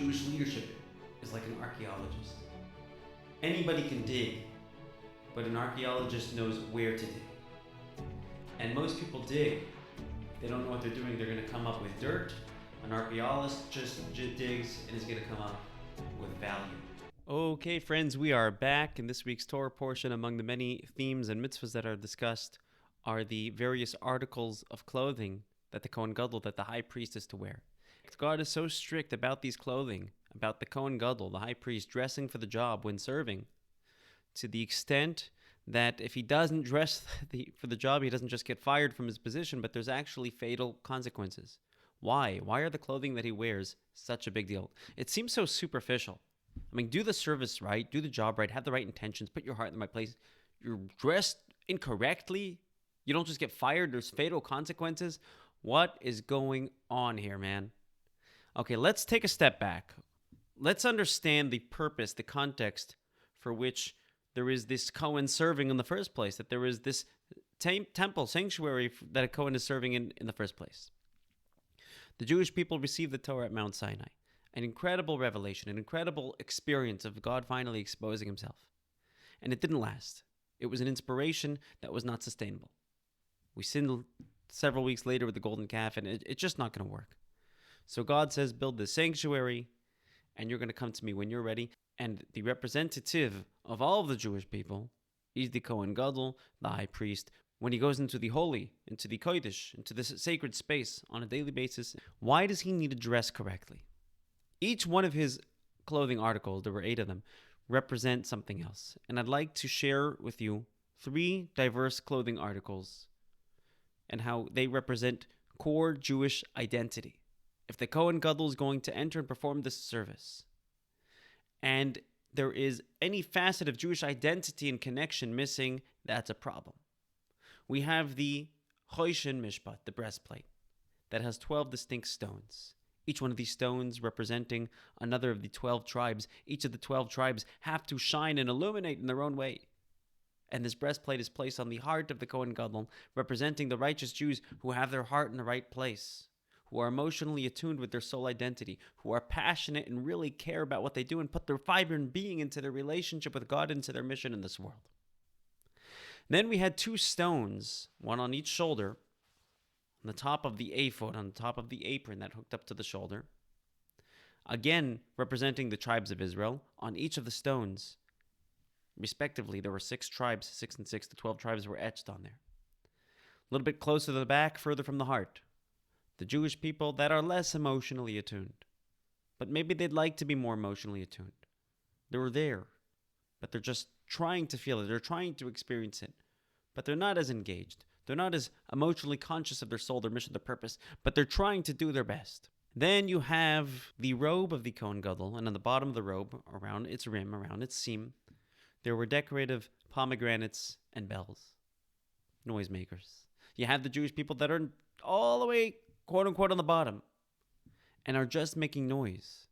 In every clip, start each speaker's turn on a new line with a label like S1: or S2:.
S1: Jewish leadership is like an archaeologist. Anybody can dig, but an archaeologist knows where to dig. And most people dig. They don't know what they're doing. They're going to come up with dirt. An archaeologist just digs and is going to come up with value. Okay, friends, we are back. In this week's Torah portion, among the many themes and mitzvahs that are discussed are the various articles of clothing that the Cohen Gadol, that the high priest is to wear. God is so strict about these clothing, about the Cohen Gadol, the high priest, dressing for the job when serving, to the extent that if he doesn't dress for the job, he doesn't just get fired from his position, but there's actually fatal consequences. Why? Why are the clothing that he wears such a big deal? It seems so superficial. I mean, do the service right, do the job right, have the right intentions, put your heart in the right place. You're dressed incorrectly, you don't just get fired, there's fatal consequences. What is going on here, man? Okay, let's take a step back. Let's understand the purpose, the context for which there is this Cohen serving in the first place, that there is this temple, sanctuary that a Cohen is serving in the first place. The Jewish people received the Torah at Mount Sinai, an incredible revelation, an incredible experience of God finally exposing himself. And it didn't last. It was an inspiration that was not sustainable. We sinned several weeks later with the golden calf, and it's just not going to work. So God says, build this sanctuary, and you're going to come to me when you're ready. And the representative of all of the Jewish people is the Cohen Gadol, the high priest. When he goes into the holy, into the kodesh, into this sacred space on a daily basis, why does he need to dress correctly? Each one of his clothing articles, there were 8 of them, represent something else. And I'd like to share with you 3 diverse clothing articles and how they represent core Jewish identity. If the Cohen Gadol is going to enter and perform this service, and there is any facet of Jewish identity and connection missing, that's a problem. We have the Choshen Mishpat, the breastplate, that has 12 distinct stones. Each one of these stones representing another of the 12 tribes. Each of the 12 tribes have to shine and illuminate in their own way. And this breastplate is placed on the heart of the Cohen Gadol, representing the righteous Jews who have their heart in the right place, who are emotionally attuned with their soul identity, who are passionate and really care about what they do and put their vibrant being into their relationship with God, into their mission in this world. Then we had 2 stones, one on each shoulder, on the top of the ephod, on the top of the apron that hooked up to the shoulder. Again, representing the tribes of Israel. On each of the stones, respectively, there were 6 tribes, 6 and 6, the 12 tribes were etched on there. A little bit closer to the back, further from the heart, the Jewish people that are less emotionally attuned, but maybe they'd like to be more emotionally attuned. They were there, but they're just trying to feel it. They're trying to experience it, but they're not as engaged. They're not as emotionally conscious of their soul, their mission, their purpose, but they're trying to do their best. Then you have the robe of the Cohen Gadol, and on the bottom of the robe, around its rim, around its seam, there were decorative pomegranates and bells, noisemakers. You have the Jewish people that are all the way, quote unquote, on the bottom, and are just making noise.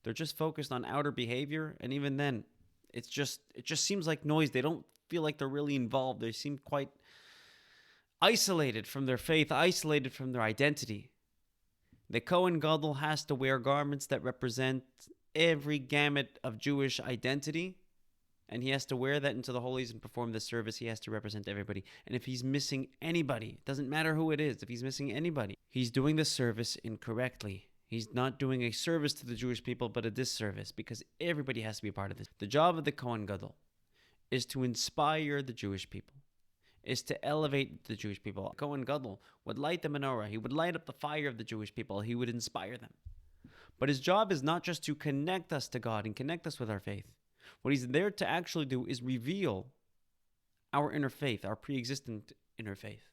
S1: They're just focused on outer behavior, and even then, it just seems like noise. They don't feel like they're really involved. They seem quite isolated from their faith, isolated from their identity. The Cohen Gadol has to wear garments that represent every gamut of Jewish identity, and he has to wear that into the holies and perform the service. He has to represent everybody. And if he's missing anybody, it doesn't matter who it is, if he's missing anybody, he's doing the service incorrectly. He's not doing a service to the Jewish people, but a disservice, because everybody has to be a part of this. The job of the Cohen Gadol is to inspire the Jewish people, is to elevate the Jewish people. Cohen Gadol would light the menorah. He would light up the fire of the Jewish people. He would inspire them. But his job is not just to connect us to God and connect us with our faith. What he's there to actually do is reveal our inner faith, our pre-existent inner faith.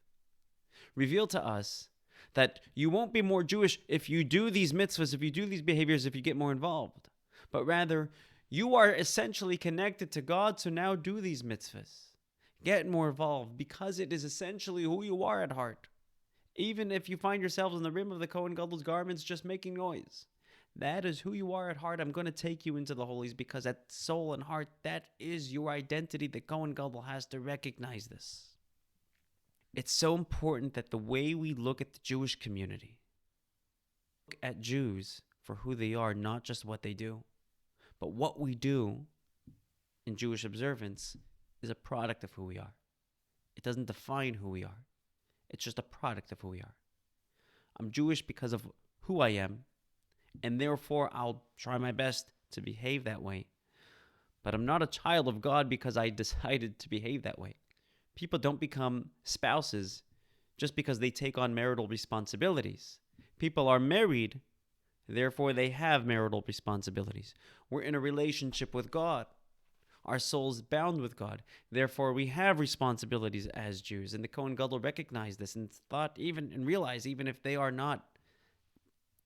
S1: Reveal to us that you won't be more Jewish if you do these mitzvahs, if you do these behaviors, if you get more involved. But rather, you are essentially connected to God, so now do these mitzvahs. Get more involved, because it is essentially who you are at heart. Even if you find yourselves on the rim of the Cohen Gadol's garments just making noise, that is who you are at heart. I'm going to take you into the holies, because at soul and heart, that is your identity. The Cohen Gadol has to recognize this. It's so important that the way we look at the Jewish community, look at Jews for who they are, not just what they do. But what we do in Jewish observance is a product of who we are. It doesn't define who we are. It's just a product of who we are. I'm Jewish because of who I am, and therefore I'll try my best to behave that way. But I'm not a child of God because I decided to behave that way. People don't become spouses just because they take on marital responsibilities. People are married, therefore they have marital responsibilities. We're in a relationship with God. Our soul's bound with God. Therefore, we have responsibilities as Jews. And the Cohen Gadol recognized this and thought even and realized even if they are not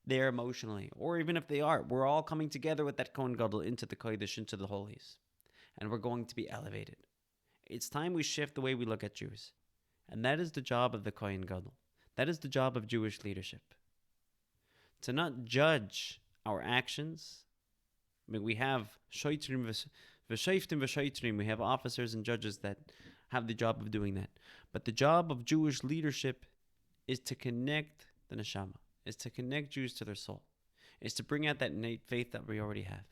S1: there emotionally, or even if they are, we're all coming together with that Cohen Gadol into the Kodesh, into the holies. And we're going to be elevated. It's time we shift the way we look at Jews. And that is the job of the Cohen Gadol. That is the job of Jewish leadership. To not judge our actions. I mean, we have shoitrim v'sheiftim v'shoitrim. We have officers and judges that have the job of doing that. But the job of Jewish leadership is to connect the neshama, is to connect Jews to their soul, is to bring out that innate faith that we already have,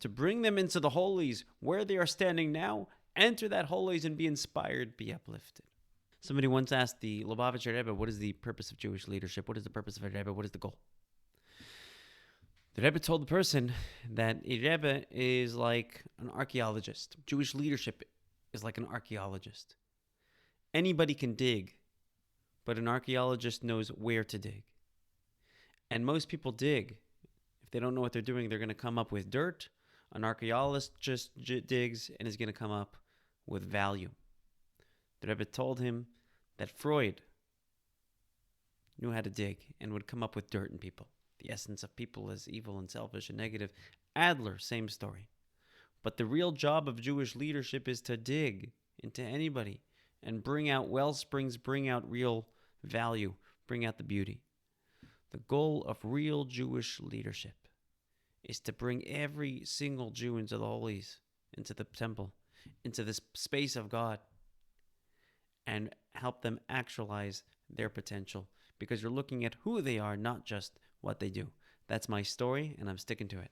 S1: to bring them into the holies where they are standing now, enter that holies and be inspired, be uplifted. Somebody once asked the Lubavitcher Rebbe, what is the purpose of Jewish leadership? What is the purpose of a Rebbe? What is the goal? The Rebbe told the person that a Rebbe is like an archaeologist. Jewish leadership is like an archaeologist. Anybody can dig, but an archaeologist knows where to dig. And most people dig. If they don't know what they're doing, they're going to come up with dirt. An archaeologist just digs and is going to come up with value. The Rebbe told him that Freud knew how to dig and would come up with dirt in people. The essence of people is evil and selfish and negative. Adler, same story. But the real job of Jewish leadership is to dig into anybody and bring out well springs, bring out real value, bring out the beauty. The goal of real Jewish leadership is to bring every single Jew into the holies, into the temple, into this space of God, and help them actualize their potential, because you're looking at who they are, not just what they do. That's my story, and I'm sticking to it.